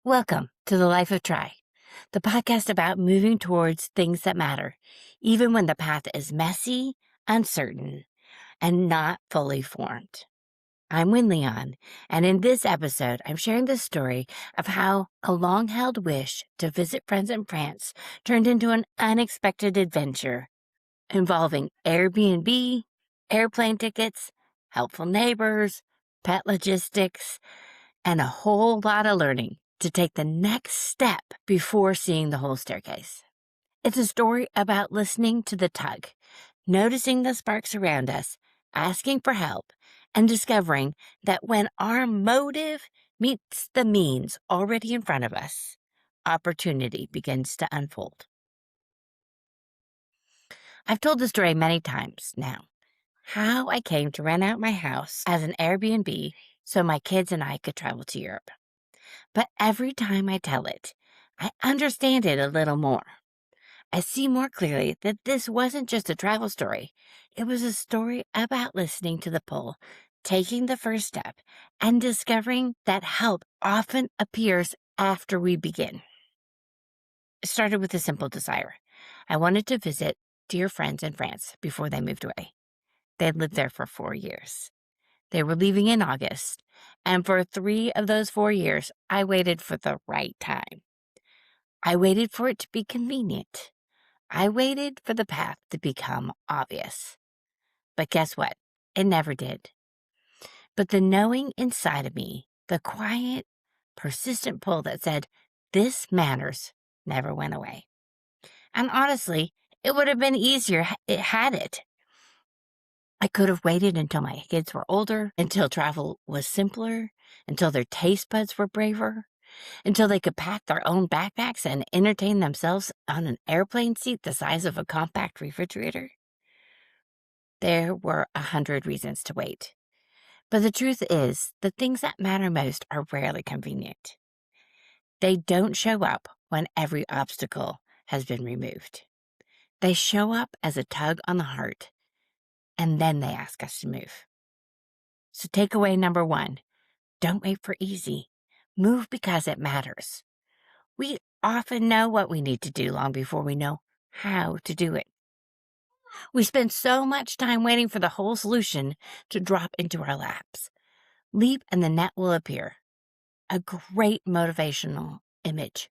Welcome to The Life of Try, the podcast about moving towards things that matter, even when the path is messy, uncertain, and not fully formed. I'm Wynne Leon, and in this episode, I'm sharing the story of how a long-held wish to visit friends in France turned into an unexpected adventure involving Airbnb, airplane tickets, helpful neighbors, pet logistics, and a whole lot of learning to take the next step before seeing the whole staircase. It's a story about listening to the tug, noticing the sparks around us, asking for help, and discovering that when our motive meets the means already in front of us, opportunity begins to unfold. I've told the story many times now, how I came to rent out my house as an Airbnb so my kids and I could travel to Europe. But every time I tell it, I understand it a little more. I see more clearly that this wasn't just a travel story. It was a story about listening to the pull, taking the first step, and discovering that help often appears after we begin. It started with a simple desire. I wanted to visit dear friends in France before they moved away. They had lived there for 4 years. They were leaving in August, and for 3 of those 4 years, I waited for the right time. I waited for it to be convenient. I waited for the path to become obvious. But guess what? It never did. But the knowing inside of me, the quiet, persistent pull that said, this matters, never went away. And honestly, it would have been easier had it. I could have waited until my kids were older, until travel was simpler, until their taste buds were braver, until they could pack their own backpacks and entertain themselves on an airplane seat the size of a compact refrigerator. There were 100 reasons to wait. But the truth is, the things that matter most are rarely convenient. They don't show up when every obstacle has been removed. They show up as a tug on the heart, and then they ask us to move. So takeaway number 1, don't wait for easy. Move because it matters. We often know what we need to do long before we know how to do it. We spend so much time waiting for the whole solution to drop into our laps. Leap and the net will appear. A great motivational image,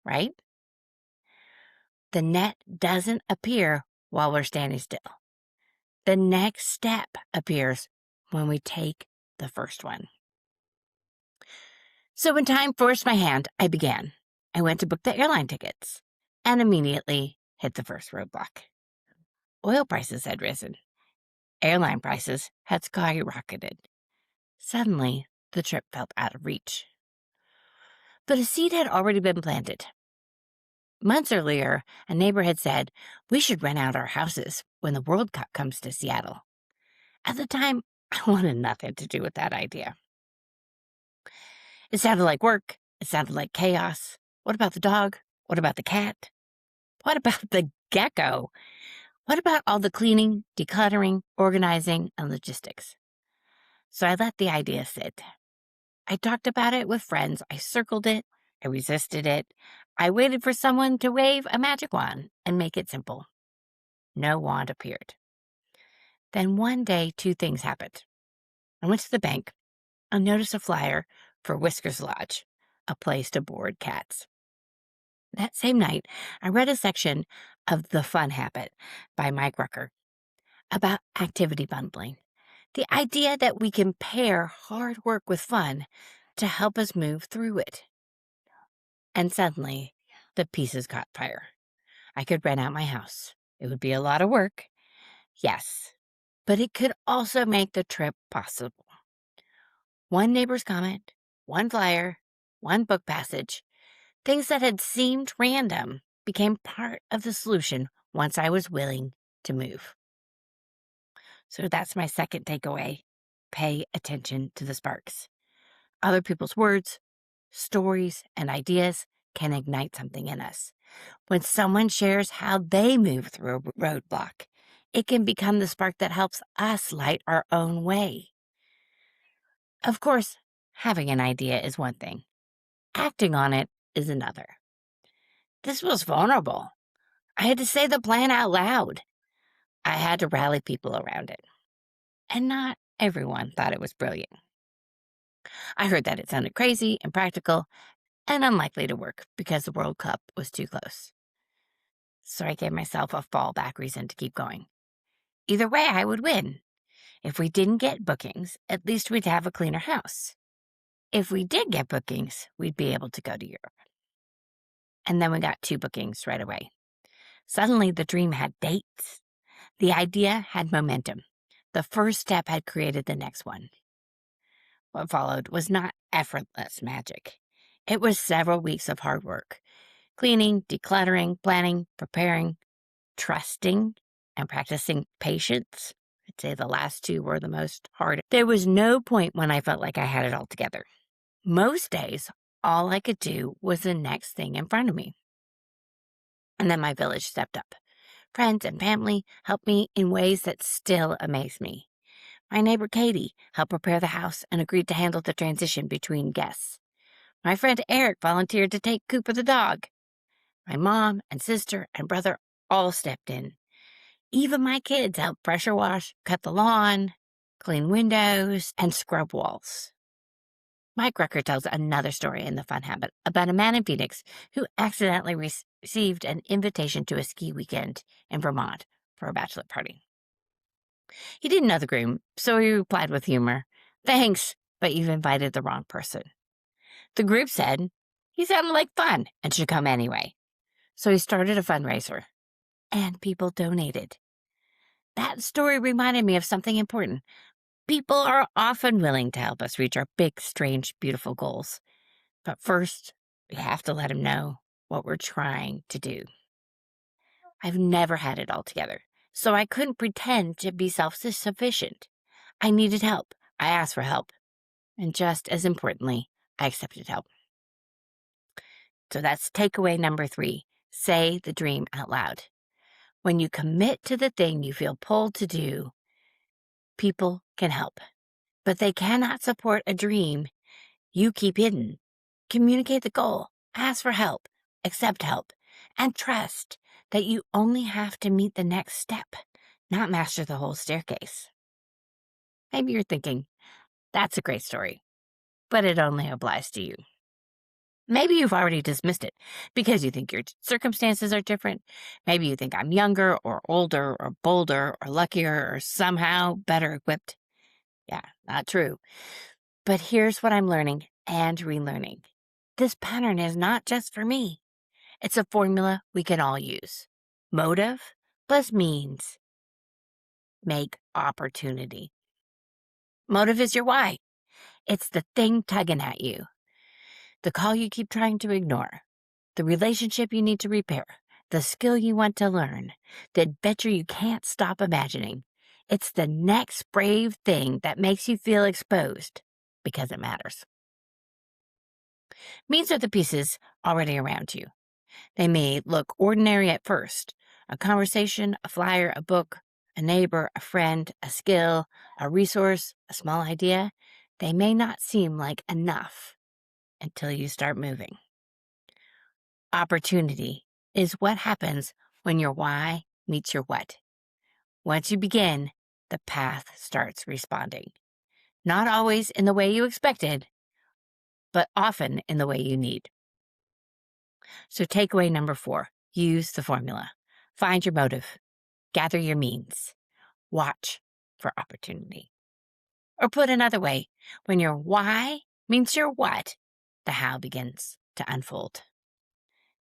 right? The net doesn't appear while we're standing still. The next step appears when we take the first one. So when time forced my hand, I began. I went to book the airline tickets and immediately hit the first roadblock. Oil prices had risen. Airline prices had skyrocketed. Suddenly, the trip felt out of reach. But a seed had already been planted. Months earlier, a neighbor had said, we should rent out our houses when the World Cup comes to Seattle. At the time, I wanted nothing to do with that idea. It sounded like work. It sounded like chaos. What about the dog? What about the cat? What about the gecko? What about all the cleaning, decluttering, organizing, and logistics? So I let the idea sit. I talked about it with friends. I circled it. I resisted it. I waited for someone to wave a magic wand and make it simple. No wand appeared. Then one day, 2 things happened. I went to the bank and noticed a flyer for Whiskers Lodge, a place to board cats. That same night, I read a section of The Fun Habit by Mike Rucker about activity bundling, the idea that we can pair hard work with fun to help us move through it. And suddenly, the pieces caught fire. I could rent out my house. It would be a lot of work, yes, but it could also make the trip possible. One neighbor's comment, one flyer, one book passage, things that had seemed random became part of the solution once I was willing to move. So that's my second takeaway. Pay attention to the sparks. Other people's words, stories, and ideas can ignite something in us. When someone shares how they move through a roadblock, it can become the spark that helps us light our own way. Of course, having an idea is one thing. acting on it is another. This was vulnerable. I had to say the plan out loud. I had to rally people around it. And not everyone thought it was brilliant. I heard that it sounded crazy, impractical, and unlikely to work because the World Cup was too close. So I gave myself a fallback reason to keep going. Either way, I would win. If we didn't get bookings, at least we'd have a cleaner house. If we did get bookings, we'd be able to go to Europe. And then we got 2 bookings right away. Suddenly, the dream had dates. The idea had momentum. The first step had created the next one. What followed was not effortless magic. It was several weeks of hard work. Cleaning, decluttering, planning, preparing, trusting, and practicing patience. I'd say the last 2 were the most hard. There was no point when I felt like I had it all together. Most days, all I could do was the next thing in front of me. And then my village stepped up. Friends and family helped me in ways that still amaze me. My neighbor Katie helped prepare the house and agreed to handle the transition between guests. My friend Eric volunteered to take Cooper the dog. My mom and sister and brother all stepped in. Even my kids helped pressure wash, cut the lawn, clean windows, and scrub walls. Mike Rucker tells another story in The Fun Habit about a man in Phoenix who accidentally received an invitation to a ski weekend in Vermont for a bachelor party. He didn't know the groom, so he replied with humor, "Thanks, but you've invited the wrong person." The group said he sounded like fun and should come anyway. So he started a fundraiser, and people donated. That story reminded me of something important. People are often willing to help us reach our big, strange, beautiful goals. But first, we have to let them know what we're trying to do. I've never had it all together, so I couldn't pretend to be self-sufficient. I needed help. I asked for help. And just as importantly, I accepted help. So that's takeaway number 3. Say the dream out loud. When you commit to the thing you feel pulled to do, people can help. But they cannot support a dream you keep hidden. Communicate the goal. Ask for help. Accept help. And trust that you only have to meet the next step, not master the whole staircase. Maybe you're thinking, that's a great story, but it only applies to you. Maybe you've already dismissed it because you think your circumstances are different. Maybe you think I'm younger or older or bolder or luckier or somehow better equipped. Yeah, not true. But here's what I'm learning and relearning. This pattern is not just for me. It's a formula we can all use. Motive plus means make opportunity. Motive is your why. It's the thing tugging at you. The call you keep trying to ignore. The relationship you need to repair. The skill you want to learn. The adventure you can't stop imagining. It's the next brave thing that makes you feel exposed because it matters. Means are the pieces already around you. They may look ordinary at first. A conversation, a flyer, a book, a neighbor, a friend, a skill, a resource, a small idea. They may not seem like enough until you start moving. Opportunity is what happens when your why meets your what. Once you begin, the path starts responding. Not always in the way you expected, but often in the way you need. So takeaway number 4, use the formula. Find your motive. Gather your means. Watch for opportunity. Or put another way, when your why means your what, the how begins to unfold.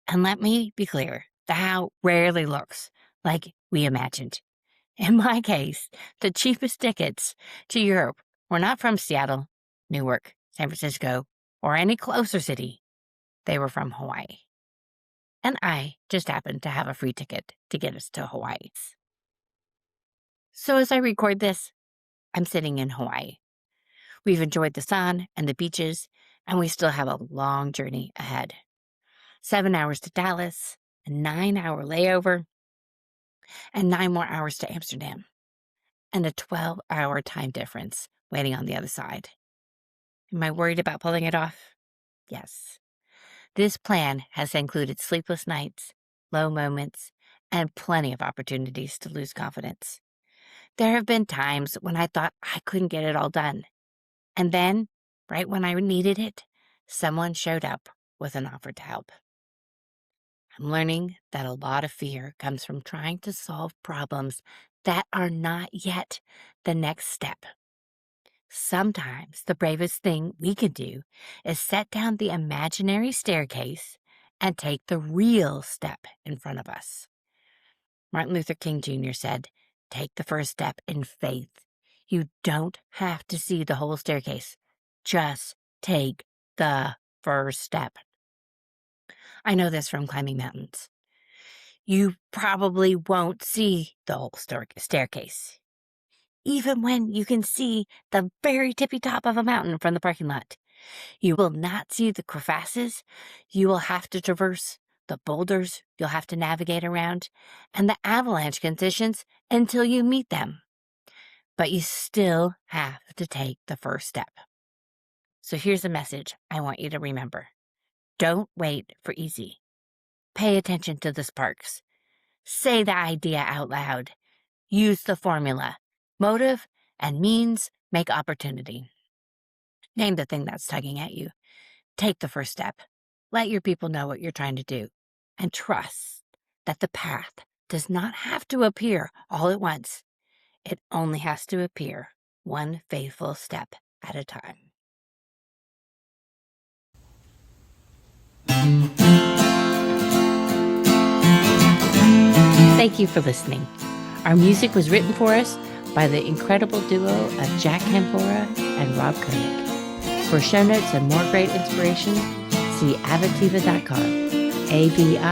And let me be clear, the how rarely looks like we imagined. In my case, the cheapest tickets to Europe were not from Seattle, Newark, San Francisco, or any closer city. They were from Hawaii. And I just happened to have a free ticket to get us to Hawaii. So as I record this, I'm sitting in Hawaii. We've enjoyed the sun and the beaches, and we still have a long journey ahead. 7 hours to Dallas, a 9-hour layover, and 9 more hours to Amsterdam, and a 12-hour time difference waiting on the other side. Am I worried about pulling it off? Yes. This plan has included sleepless nights, low moments, and plenty of opportunities to lose confidence. There have been times when I thought I couldn't get it all done. And then, right when I needed it, someone showed up with an offer to help. I'm learning that a lot of fear comes from trying to solve problems that are not yet the next step. Sometimes the bravest thing we can do is set down the imaginary staircase and take the real step in front of us. Martin Luther King Jr. said, "Take the first step in faith. You don't have to see the whole staircase. Just take the first step." I know this from climbing mountains. You probably won't see the whole staircase, even when you can see the very tippy top of a mountain from the parking lot. You will not see the crevasses you will have to traverse, the boulders you'll have to navigate around, and the avalanche conditions until you meet them. But you still have to take the first step. So here's a message I want you to remember. Don't wait for easy. Pay attention to the sparks. Say the idea out loud. Use the formula. Motive and means make opportunity. Name the thing that's tugging at you. Take the first step. Let your people know what you're trying to do. And trust that the path does not have to appear all at once. It only has to appear one faithful step at a time. Thank you for listening. Our music was written for us by the incredible duo of Jack Campora and Rob Koenig. For show notes and more great inspiration, see avitiva.com, avitiva.com.